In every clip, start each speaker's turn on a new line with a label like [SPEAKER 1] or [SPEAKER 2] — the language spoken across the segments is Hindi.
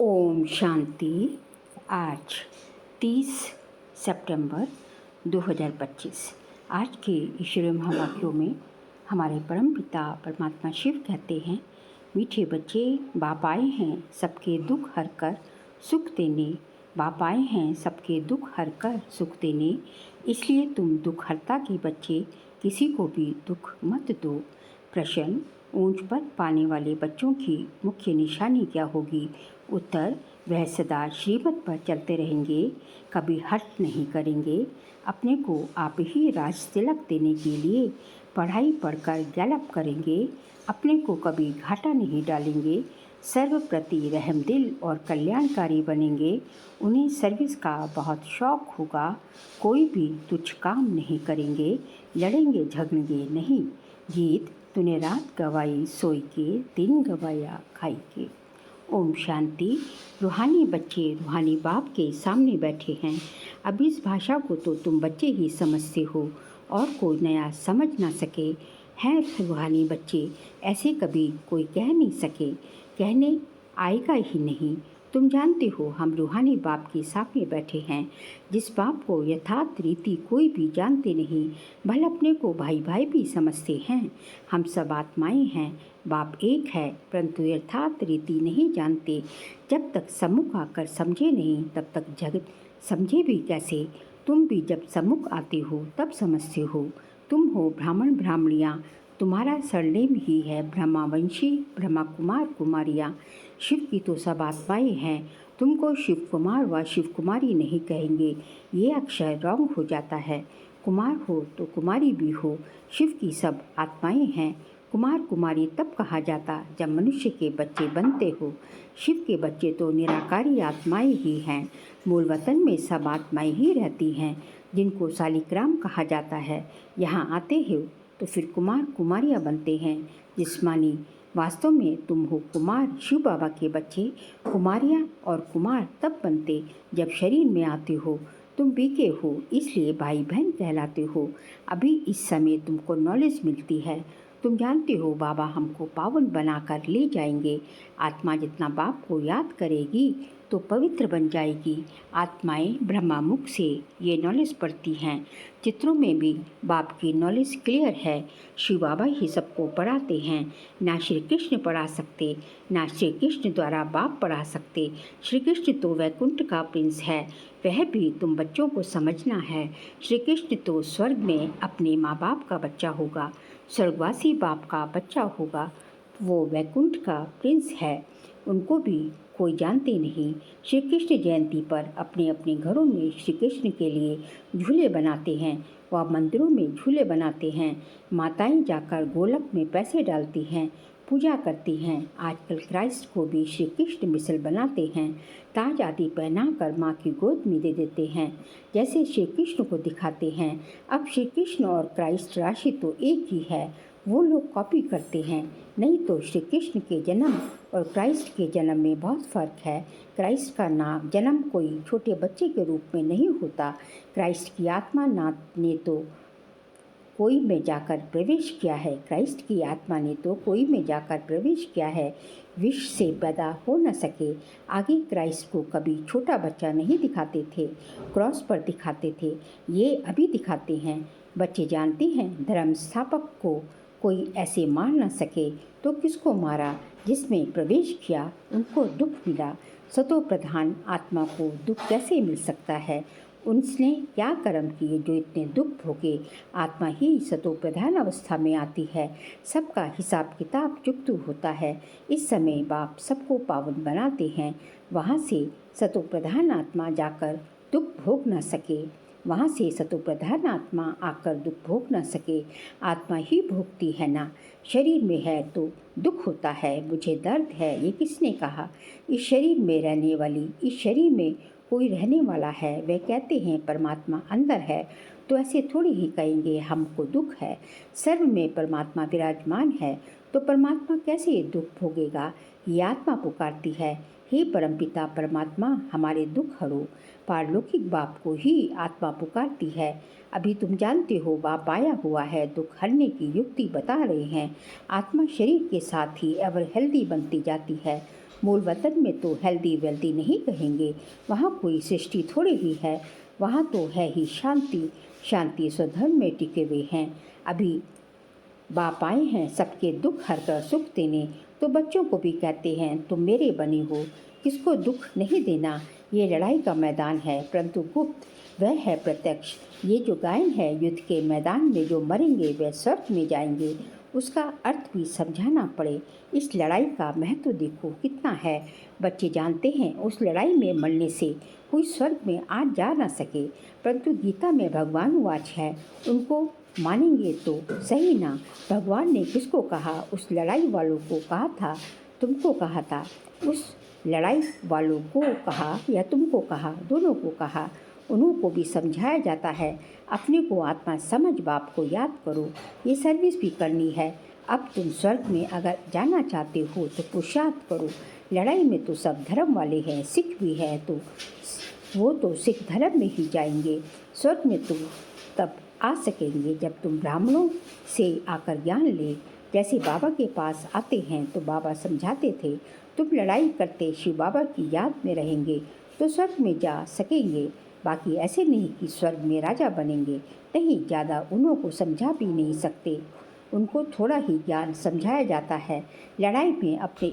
[SPEAKER 1] ओम शांति। आज 30 सितंबर 2025। आज के ईश्वरीय महावाक्यों में हमारे परम पिता परमात्मा शिव कहते हैं, मीठे बच्चे, बाप आए हैं सबके दुख हर कर सुख देने। बाप आए हैं सबके दुख हर कर सुख देने, इसलिए तुम दुख हरता के बच्चे किसी को भी दुख मत दो। प्रश्न, ऊंच पद पाने वाले बच्चों की मुख्य निशानी क्या होगी? उत्तर, वह सदा श्रीमत पर चलते रहेंगे, कभी हट नहीं करेंगे। अपने को आप ही राज तिलक देने के लिए पढ़ाई पढ़कर गैलप करेंगे, अपने को कभी घाटा नहीं डालेंगे। सर्व प्रति रहमदिल और कल्याणकारी बनेंगे। उन्हें सर्विस का बहुत शौक होगा। कोई भी तुच्छ काम नहीं करेंगे, लड़ेंगे झगड़ेंगे नहीं। गीत तूने रात गवाई सोई के, दिन गवाया खाई के। ओम शांति। रूहानी बच्चे रूहानी बाप के सामने बैठे हैं। अब इस भाषा को तो तुम बच्चे ही समझते हो और कोई नया समझ ना सके। हैं रूहानी बच्चे, ऐसे कभी कोई कह नहीं सके, कहने आएगा ही नहीं। तुम जानते हो हम रूहानी बाप के सामने बैठे हैं, जिस बाप को यथार्थ रीति कोई भी जानते नहीं, भले अपने को भाई भाई भी समझते हैं। हम सब आत्माएं हैं, बाप एक है, परंतु यथार्थ रीति नहीं जानते। जब तक सम्मुख आकर समझे नहीं, तब तक जगत समझे भी कैसे? तुम भी जब सम्मुख आते हो तब समझते हो। तुम हो ब्राह्मण ब्राह्मणियाँ, तुम्हारा सरनेम ही है ब्रह्मावंशी, ब्रह्मा कुमार कुमारियाँ। शिव की तो सब आत्माएं हैं, तुमको शिव कुमार व शिव कुमारी नहीं कहेंगे, ये अक्षर रॉन्ग हो जाता है। कुमार हो तो कुमारी भी हो, शिव की सब आत्माएं हैं। कुमार कुमारी तब कहा जाता जब मनुष्य के बच्चे बनते हो। शिव के बच्चे तो निराकारी आत्माएं ही हैं। मूल वतन में सब आत्माएं ही रहती हैं, जिनको शालिग्राम कहा जाता है। यहाँ आते हो तो फिर कुमार कुमारियाँ बनते हैं जिस्मानी। वास्तव में तुम हो कुमार शिव बाबा के बच्चे। कुमारियाँ और कुमार तब बनते जब शरीर में आते हो। तुम बीके हो, इसलिए भाई बहन कहलाते हो। अभी इस समय तुमको नॉलेज मिलती है। तुम जानते हो बाबा हमको पावन बनाकर ले जाएंगे। आत्मा जितना बाप को याद करेगी तो पवित्र बन जाएगी। आत्माएं ब्रह्मा मुख से ये नॉलेज पढ़ती हैं। चित्रों में भी बाप की नॉलेज क्लियर है। शिव बाबा ही सबको पढ़ाते हैं। ना श्री कृष्ण पढ़ा सकते, ना श्री कृष्ण द्वारा बाप पढ़ा सकते। श्री कृष्ण तो वैकुंठ का प्रिंस है, वह भी तुम बच्चों को समझना है। श्री कृष्ण तो स्वर्ग में अपने माँ बाप का बच्चा होगा, स्वर्गवासी बाप का बच्चा होगा। वो वैकुंठ का प्रिंस है, उनको भी कोई जानते नहीं। श्री कृष्ण जयंती पर अपने अपने घरों में श्री कृष्ण के लिए झूले बनाते हैं, व मंदिरों में झूले बनाते हैं। माताएं जाकर गोलक में पैसे डालती हैं, पूजा करती हैं। आजकल क्राइस्ट को भी श्री कृष्ण मिसल बनाते हैं, ताज आदि पहनाकर माँ की गोद में दे देते हैं, जैसे श्री कृष्ण को दिखाते हैं। अब श्री कृष्ण और क्राइस्ट राशि तो एक ही है, वो लोग कॉपी करते हैं। नहीं तो श्री कृष्ण के जन्म और क्राइस्ट के जन्म में बहुत फ़र्क है। क्राइस्ट का नाम जन्म कोई छोटे बच्चे के रूप में नहीं होता। क्राइस्ट की आत्मा ने तो कोई में जाकर प्रवेश किया है। क्राइस्ट की आत्मा ने तो कोई में जाकर प्रवेश किया है, विष से पैदा हो न सके। आगे क्राइस्ट को कभी छोटा बच्चा नहीं दिखाते थे, क्रॉस पर दिखाते थे, ये अभी दिखाते हैं। बच्चे जानते हैं धर्म स्थापक को कोई ऐसे मार न सके तो किसको मारा? जिसमें प्रवेश किया उनको दुख मिला। सतो प्रधान आत्मा को दुख कैसे मिल सकता है? उसने क्या कर्म किए जो इतने दुख भोगे? आत्मा ही सतो प्रधान अवस्था में आती है, सबका हिसाब किताब चुकतू होता है। इस समय बाप सबको पावन बनाते हैं। वहाँ से सतो प्रधान आत्मा जाकर दुख भोग न सके, वहाँ से सतो प्रधान आत्मा आकर दुख भोग न सके। आत्मा ही भोगती है ना, शरीर में है तो दुख होता है। मुझे दर्द है, ये किसने कहा? इस शरीर में रहने वाली, इस शरीर में कोई रहने वाला है। वे कहते हैं परमात्मा अंदर है, तो ऐसे थोड़ी ही कहेंगे हमको दुख है। सर्व में परमात्मा विराजमान है, तो परमात्मा कैसे दुख भोगेगा? ये आत्मा पुकारती है, हे परमपिता परमात्मा हमारे दुख हरो। पारलौकिक बाप को ही आत्मा पुकारती है। अभी तुम जानते हो बाप आया हुआ है, दुख हरने की युक्ति बता रहे हैं। आत्मा शरीर के साथ ही एवर हेल्दी बनती जाती है। मूल वतन में तो हेल्दी वेल्दी नहीं कहेंगे, वहाँ कोई सृष्टि थोड़ी ही है, वहाँ तो है ही शांति। शांति स्वधर्म में टिके हुए हैं। अभी बाप आए हैं सबके दुख हर कर सुख देने, तो बच्चों को भी कहते हैं तुम मेरे बने हो, किसको दुख नहीं देना। ये लड़ाई का मैदान है, परंतु गुप्त वह है प्रत्यक्ष। ये जो गायन है, युद्ध के मैदान में जो मरेंगे वह स्वर्ग में जाएंगे, उसका अर्थ भी समझाना पड़े। इस लड़ाई का महत्व देखो कितना है। बच्चे जानते हैं उस लड़ाई में मरने से कोई स्वर्ग में आज जा ना सके, परंतु गीता में भगवान वाच है, उनको मानेंगे तो सही ना। भगवान ने किसको कहा? उस लड़ाई वालों को कहा था, तुमको कहा था? उस लड़ाई वालों को कहा या तुमको कहा? दोनों को कहा। उन्हों को भी समझाया जाता है, अपने को आत्मा समझ बाप को याद करो, ये सर्विस भी करनी है। अब तुम स्वर्ग में अगर जाना चाहते हो तो पुरुषार्थ करो। लड़ाई में तो सब धर्म वाले हैं, सिख भी है, तो वो तो सिख धर्म में ही जाएंगे। स्वर्ग में तुम तब आ सकेंगे जब तुम ब्राह्मणों से आकर ज्ञान ले। जैसे बाबा के पास आते हैं तो बाबा समझाते थे, तुम लड़ाई करते शिव बाबा की याद में रहेंगे तो स्वर्ग में जा सकेंगे, बाकी ऐसे नहीं कि स्वर्ग में राजा बनेंगे। नहीं, ज़्यादा उन्हों को समझा भी नहीं सकते, उनको थोड़ा ही ज्ञान समझाया जाता है। लड़ाई में अपने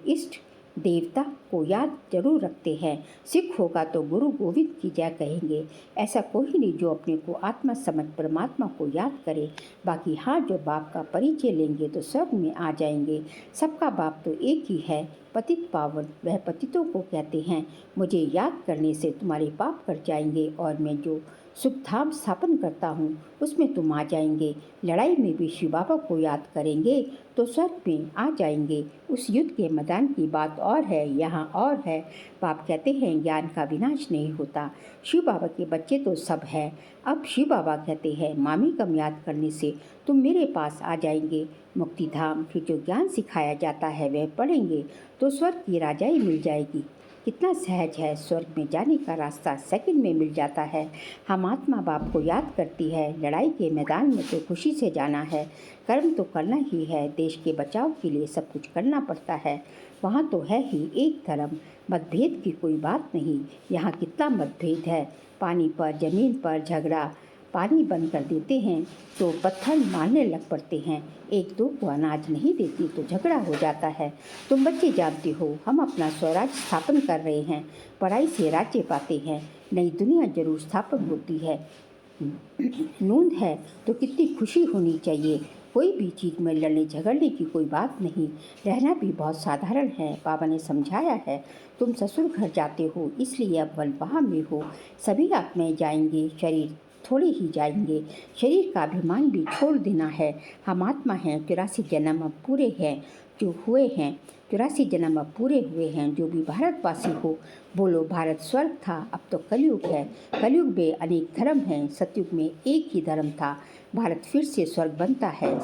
[SPEAKER 1] इष्ट देवता को याद जरूर रखते हैं। सिख होगा तो गुरु गोविंद की जय कहेंगे। ऐसा कोई नहीं जो अपने को आत्मा समझ परमात्मा को याद करे। बाकी हाँ, जो बाप का परिचय लेंगे तो स्वर्ग में आ जाएंगे। सबका बाप तो एक ही है, पतित पावन। वह पतितों को कहते हैं, मुझे याद करने से तुम्हारे पाप कट जाएंगे और मैं जो सुख धाम स्थापन करता हूँ उसमें तुम आ जाएंगे। लड़ाई में भी शिव बाबा को याद करेंगे तो स्वर्ग में आ जाएंगे। उस युद्ध के मैदान की बात और है, यहाँ और है। बाप कहते हैं ज्ञान का विनाश नहीं होता। शिव बाबा के बच्चे तो सब है। अब शिव बाबा कहते हैं मामी कम याद करने से तुम मेरे पास आ जाएंगे मुक्ति धाम। फिर जो ज्ञान सिखाया जाता है वह पढ़ेंगे तो स्वर्ग की राजाई मिल जाएगी। कितना सहज है, स्वर्ग में जाने का रास्ता सेकंड में मिल जाता है। हम आत्मा बाप को याद करती है। लड़ाई के मैदान में तो खुशी से जाना है, कर्म तो करना ही है। देश के बचाव के लिए सब कुछ करना पड़ता है। वहाँ तो है ही एक धर्म, मतभेद की कोई बात नहीं। यहाँ कितना मतभेद है, पानी पर ज़मीन पर झगड़ा। पानी बंद कर देते हैं तो पत्थर मारने लग पड़ते हैं। एक दो को अनाज नहीं देती तो झगड़ा हो जाता है। तुम बच्चे जानते हो हम अपना स्वराज स्थापन कर रहे हैं, पढ़ाई से राज्य पाते हैं, नई दुनिया जरूर स्थापन होती है। नूंद है तो कितनी खुशी होनी चाहिए। कोई भी चीज़ में लड़ने झगड़ने की कोई बात नहीं, रहना भी बहुत साधारण है। बाबा ने समझाया है, तुम ससुर घर जाते हो इसलिए अब वनवाह में हो। सभी आत्माएं जाएंगे, शरीर थोड़े ही जाएंगे। शरीर का अभिमान भी छोड़ देना है। हम आत्मा हैं, 84 जन्म अब पूरे हैं जो हुए हैं। 84 जन्म अब पूरे हुए हैं। जो भी भारतवासी हो बोलो भारत स्वर्ग था, अब तो कलयुग है। कलयुग में अनेक धर्म हैं, सतयुग में एक ही धर्म था। भारत फिर से स्वर्ग बनता है।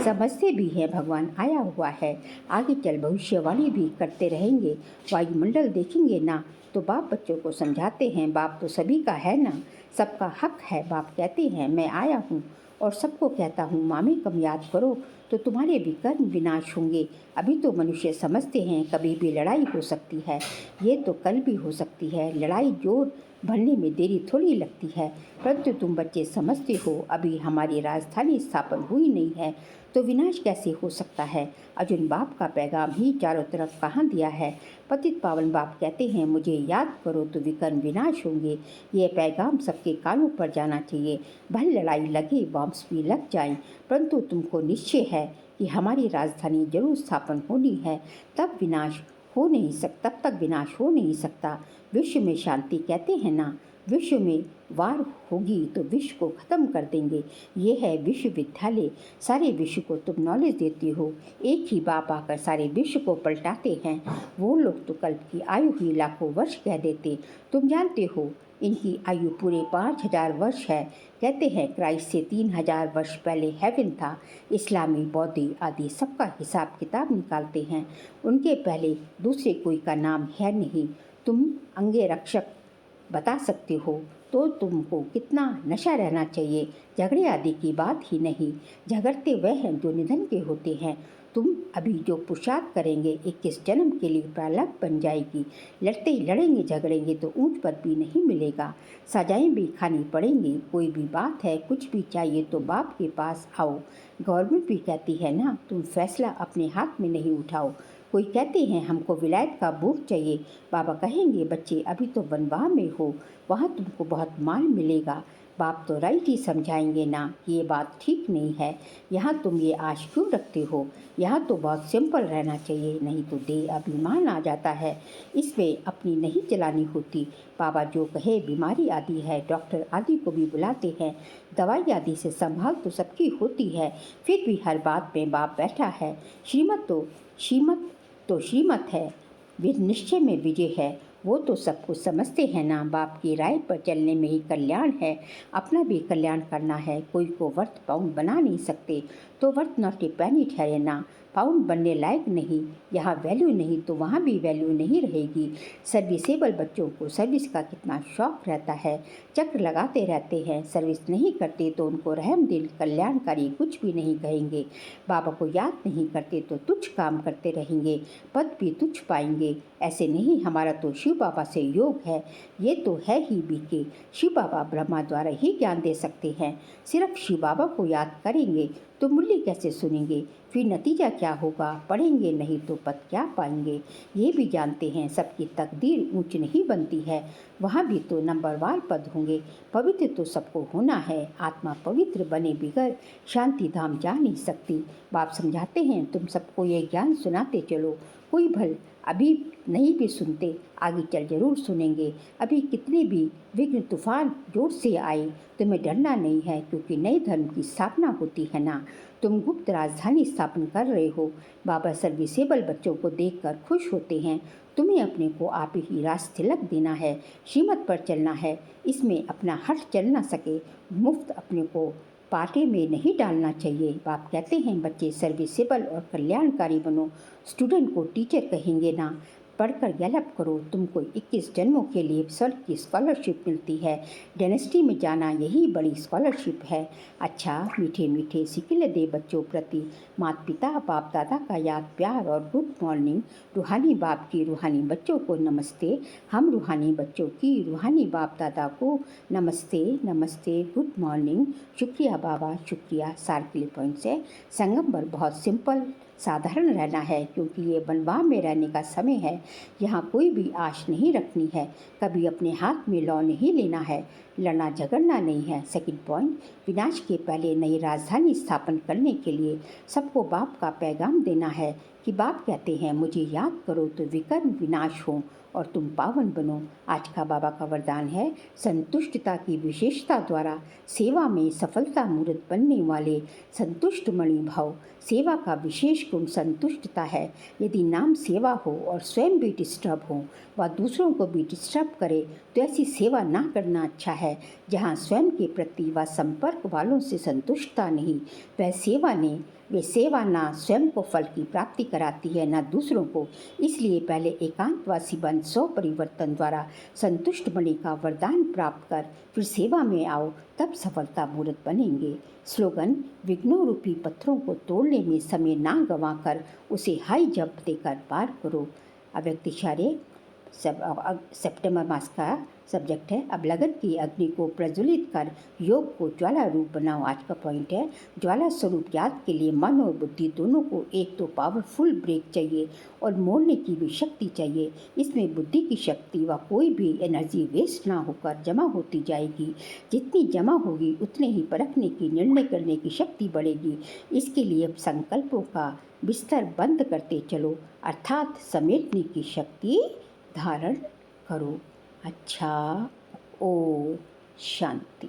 [SPEAKER 1] समझते भी हैं भगवान आया हुआ है। आगे चल भविष्यवाणी भी करते रहेंगे। वायुमंडल देखेंगे ना तो बाप बच्चों को समझाते हैं, बाप तो सभी का है ना, सबका हक है। बाप कहते हैं मैं आया हूँ और सबको कहता हूँ मामी कम याद करो तो तुम्हारे भी कर्म विनाश होंगे। अभी तो मनुष्य समझते हैं कभी भी लड़ाई हो सकती है, ये तो कल भी हो सकती है। लड़ाई जोर भरने में देरी थोड़ी लगती है, परंतु तुम बच्चे समझते हो अभी हमारी राजधानी स्थापन हुई नहीं है तो विनाश कैसे हो सकता है। अर्जुन बाप का पैगाम ही चारों तरफ कहाँ दिया है। पतित पावन बाप कहते हैं मुझे याद करो तो विकर्म विनाश होंगे। ये पैगाम सबके कानों पर जाना चाहिए। भले लड़ाई लगे, बॉम्ब्स भी लग जाएं, परंतु तुमको निश्चय है कि हमारी राजधानी जरूर स्थापन होनी है। तब तक विनाश हो नहीं सकता। विश्व में शांति कहते हैं ना, विश्व में वार होगी तो विश्व को ख़त्म कर देंगे। ये है विश्वविद्यालय। सारे विश्व को तुम नॉलेज देती हो। एक ही बाप आकर सारे विश्व को पलटाते हैं। वो लोग तो कल्प की आयु ही लाखों वर्ष कह देते। तुम जानते हो इनकी आयु पूरे 5000 वर्ष है। कहते हैं क्राइस्ट से 3000 वर्ष पहले हेवन था। इस्लामी, बौद्धी आदि सबका हिसाब किताब निकालते हैं। उनके पहले दूसरे कोई का नाम है नहीं। तुम अंगे रक्षक बता सकते हो तो तुमको कितना नशा रहना चाहिए। झगड़े आदि की बात ही नहीं, झगड़ते वह हैं जो निधन के होते हैं। तुम अभी जो पुरुषार्थ करेंगे 21 जन्म के लिए प्रारब्ध बन जाएगी। लड़ते लड़ेंगे झगड़ेंगे तो ऊंच पद भी नहीं मिलेगा, सजाएं भी खानी पड़ेंगी। कोई भी बात है, कुछ भी चाहिए तो बाप के पास आओ। गवर्नमेंट भी कहती है ना, तुम फैसला अपने हाथ में नहीं उठाओ। कोई कहते हैं हमको विलायत का बूट चाहिए, बाबा कहेंगे बच्चे अभी तो बनवाह में हो, वहाँ तुमको बहुत माल मिलेगा। बाप तो राइट ही समझाएंगे ना कि ये बात ठीक नहीं है, यहाँ तुम ये आश क्यों रखते हो, यहाँ तो बहुत सिंपल रहना चाहिए, नहीं तो देह अभिमान आ जाता है, इसमें अपनी नहीं चलानी होती। बाबा जो कहे बीमारी आदि है, डॉक्टर आदि को भी बुलाते हैं, दवाई आदि से संभाल तो सबकी होती है, फिर भी हर बात में बाप बैठा है। श्रीमत है, विध निश्चय में विजय है, वो तो सब कुछ समझते हैं ना। बाप की राय पर चलने में ही कल्याण है, अपना भी कल्याण करना है। कोई को वर्थ पाउंड बना नहीं सकते तो वर्थ नॉट ए पेनी ठहरे ना। पाउंड बनने लायक नहीं, यहाँ वैल्यू नहीं तो वहाँ भी वैल्यू नहीं रहेगी। सर्विसेबल बच्चों को सर्विस का कितना शौक रहता है, चक्र लगाते रहते हैं, सर्विस नहीं करते तो उनको रहम दिल कल्याणकारी कुछ भी नहीं कहेंगे। बाबा को याद नहीं करते तो तुच्छ काम करते रहेंगे, पद भी तुच्छ पाएंगे। ऐसे नहीं, हमारा तो शिव बाबा से योग है, ये तो है ही बीके। शिव बाबा ब्रह्मा द्वारा ही ज्ञान दे सकते हैं, सिर्फ शिव बाबा को याद करेंगे तो मुरली कैसे सुनेंगे, फिर नतीजा क्या होगा, पढ़ेंगे नहीं तो पद क्या पाएंगे। ये भी जानते हैं सबकी तकदीर ऊंच नहीं बनती है, वहाँ भी तो नंबरवार पद होंगे। पवित्र तो सबको होना है, आत्मा पवित्र बने बिगड़ शांति धाम जा नहीं सकती। बाप समझाते हैं तुम सबको ये ज्ञान सुनाते चलो, कोई भल अभी नहीं भी सुनते, आगे चल जरूर सुनेंगे। अभी कितने भी विघ्न तूफान जोर से आए, तुम्हें डरना नहीं है, क्योंकि नए धर्म की स्थापना होती है ना। तुम गुप्त राजधानी स्थापन कर रहे हो। बाबा सर्विसेबल बच्चों को देखकर खुश होते हैं। तुम्हें अपने को आप ही रास तिलक देना है, श्रीमत पर चलना है, इसमें अपना हट चल ना सके। मुफ्त अपने को पाटे में नहीं डालना चाहिए। बाप कहते हैं बच्चे सर्विसेबल और कल्याणकारी बनो, स्टूडेंट को टीचर कहेंगे ना। पढ़कर गैलप करो, तुमको 21 जन्मों के लिए स्वर्ग की स्कॉलरशिप मिलती है। डायनेस्टी में जाना यही बड़ी स्कॉलरशिप है। अच्छा मीठे मीठे सिकिल दे बच्चों प्रति माता पिता बाप दादा का याद प्यार और गुड मॉर्निंग। रूहानी बाप की रूहानी बच्चों को नमस्ते, हम रूहानी बच्चों की रूहानी बाप दादा को नमस्ते नमस्ते, गुड मॉर्निंग, शुक्रिया बाबा शुक्रिया। सार के लिए पॉइंट्स है, संगम पर बहुत सिंपल साधारण रहना है, क्योंकि ये बनवाह में रहने का समय है। यहाँ कोई भी आश नहीं रखनी है, कभी अपने हाथ में लौ नहीं लेना है, लड़ना झगड़ना नहीं है। सेकंड पॉइंट, विनाश के पहले नई राजधानी स्थापन करने के लिए सबको बाप का पैगाम देना है कि बाप कहते हैं मुझे याद करो तो विकर्म विनाश हो और तुम पावन बनो। आज का बाबा का वरदान है, संतुष्टता की विशेषता द्वारा सेवा में सफलता मूर्त बनने वाले संतुष्ट मणि भाव। सेवा का विशेष गुण संतुष्टता है। यदि नाम सेवा हो और स्वयं भी डिस्टर्ब हो व दूसरों को भी डिस्टर्ब करे तो ऐसी सेवा ना करना अच्छा है। जहाँ स्वयं के प्रति व संपर्क वालों से संतुष्टता नहीं, वे सेवा ना स्वयं को फल की प्राप्ति कराती है ना दूसरों को। इसलिए पहले एकांतवासी बन स्व परिवर्तन द्वारा संतुष्ट मणि का वरदान प्राप्त कर फिर सेवा में आओ, तब सफलता मूर्त बनेंगे। स्लोगन, विघ्नों रूपी पत्थरों को तोड़ने में समय ना गंवा कर उसे हाई जंप देकर पार करो। अव्यक्त इशारे सितंबर मास का सब्जेक्ट है। अब लगन की अग्नि को प्रज्वलित कर योग को ज्वाला रूप बनाओ। आज का पॉइंट है, ज्वाला स्वरूप याद के लिए मन और बुद्धि दोनों को एक तो पावरफुल ब्रेक चाहिए और मोड़ने की भी शक्ति चाहिए। इसमें बुद्धि की शक्ति व कोई भी एनर्जी वेस्ट ना होकर जमा होती जाएगी। जितनी जमा होगी उतने ही परखने की, निर्णय करने की शक्ति बढ़ेगी। इसके लिए संकल्पों का बिस्तर बंद करते चलो, अर्थात समेटने की शक्ति धारण करो। अच्छा, ओम शांति।